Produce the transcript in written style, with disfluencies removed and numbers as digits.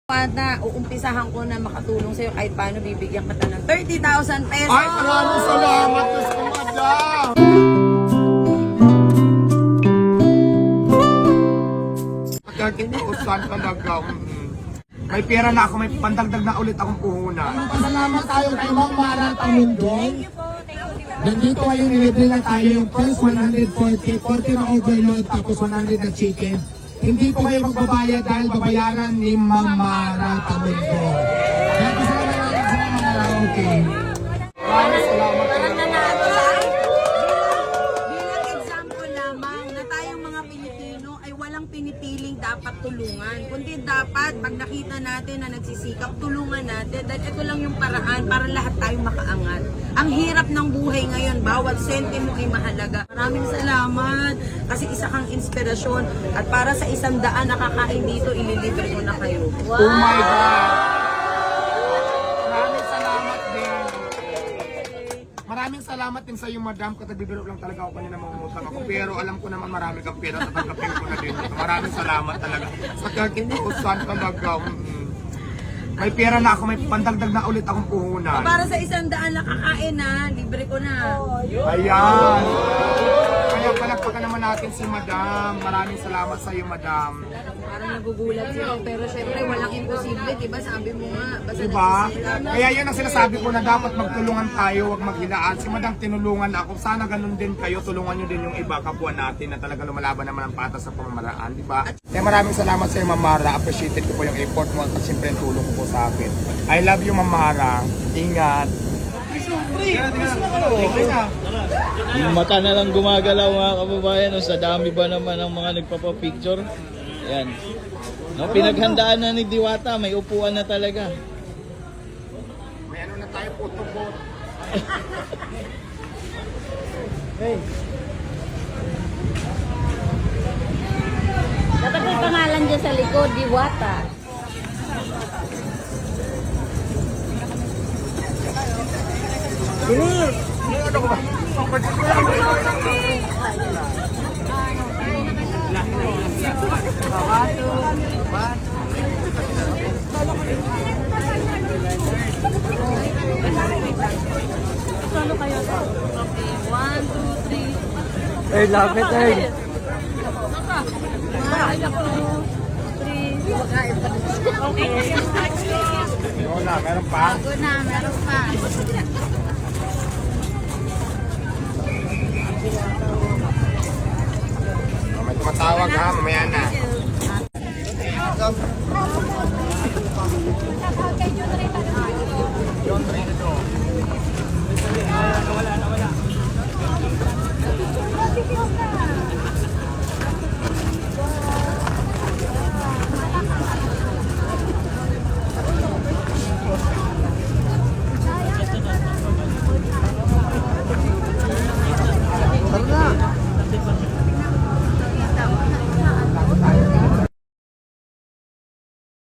Na uumpisahan ko na makatulong sa'yo kahit paano bibigyan kita ng 30,000 pesos. Ay, maraming salamat, Gusto Madam. Pagkakinuusan talaga. May pera na ako, may pandagdag na ulit akong puhunan. Pasalamat tayo kay Ma'am Mara Tamundong. Nandito ngayon nilibre na tayo yung first 140, 40 na overload tapos 100 na chicken. Hindi po kayo magbabayad dahil babayaran ni Ma'am Mara Tamundong. Kaya salamat. Okay. Maraming salamat talaga. Bilang example lamang na tayong mga Pilipino ay walang pinipiling dapat tulungan. Kundi dapat pag nakita natin na nagsisikap, tulungan natin. Dahil ito lang yung paraan para lahat tayong makaangat. Ang hirap ng buhay ngayon, bawat sentimo ay mahalaga. Maraming salamat kasi isa kang inspirasyon at para sa 100 nakakain dito, ililibre ko na kayo. Oh my God! Maraming salamat din. Maraming salamat din sa iyo, Madam. Katagbibiro lang talaga ako kanina mangungutang ako. Pero alam ko naman marami kang pera, tatanggapin ko na din. Maraming salamat talaga. Sa kakinuusan talaga. May pera na ako, may pandagdag na ulit akong puhunan. Para sa 100 nakakain na, libre ko na. Ayan. Kaya palagpakan naman natin si Madam. Maraming salamat sa iyo, Madam. Parang nagugulat sila, pero syempre walang imposible, diba? Sabi mo nga, basta Diba? nagsisikap. Kaya yun ang sinasabi ko na dapat magtulungan tayo, huwag maghilaan. Si Madam tinulungan ako. Sana ganun din kayo, tulungan nyo din yung iba kapwa natin na talaga lumalaban naman ang patas sa pamamaraan, diba? Kaya maraming salamat sa iyo, Ma'am Mara. Appreciated ko po yung effort mo at siyempre yung tulong ko po sa akin. I love you, Ma'am Mara. Ingat. Yung mata na lang gumagalaw mga kababayan, no? Sa dami ba naman ang mga nagpapapicture. Ayan. No, pinaghandaan na ni Diwata, may upuan na talaga. May ano na tayo, photo booth. Dapat may pangalan dyan sa likod, Diwata. Solo kayo to? Okay, 1, 2, 3. Eh, lapit eh. 1, 2, 3. Okay. Yun na, meron pa. Bago na, meron pa. May tumatawag ha, mamaya na.